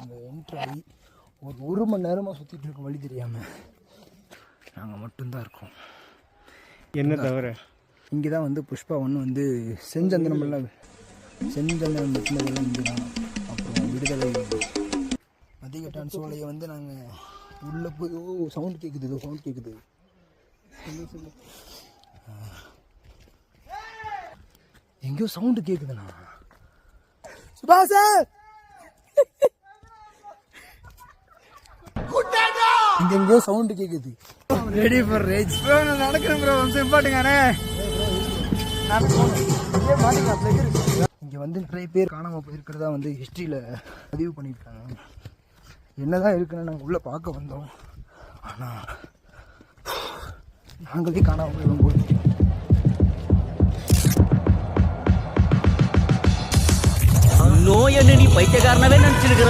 நாங்கள் என்ட்ரு ஆகி ஒரு மணி நேரமாக சுற்றிட்டு இருக்கோம், வழி தெரியாமல். நாங்கள் மட்டும்தான் இருக்கோம். என்ன தவிர இங்கே தான் வந்து புஷ்பா ஒன்று வந்து செஞ்சந்தனமெல்லாம் செஞ்சந்தனம் வெட்டினதெல்லாம் இங்கே தான். அப்புறம் விடுதலை மதிகட்டான் சோலையை வந்து நாங்கள் உள்ளே போய் சவுண்ட் கேட்குது, சவுண்ட் கேட்குது. எங்கேயோ சவுண்டு கேட்குதுண்ணா. சுபா சார், இங்க எங்கேயோ சவுண்டு கேட்குது. Ready for rage bro. நான் நடக்கிறேன் ப்ரோ, வந்து இம்பார்ட்டுங்கானே. இங்கே வந்து நிறைய பேர் காணாமல் போயிருக்கிறதா வந்து ஹிஸ்ட்ரியில் பதிவு பண்ணியிருக்காங்க. என்னதான் இருக்குன்னு நாங்கள் உள்ளே பார்க்க வந்தோம். ஆனால் நாங்களே காணாமல் போயிடுவோம். நோய் என்ன நீ பைத்தியக்காரனவே நினைச்சிருக்கிற.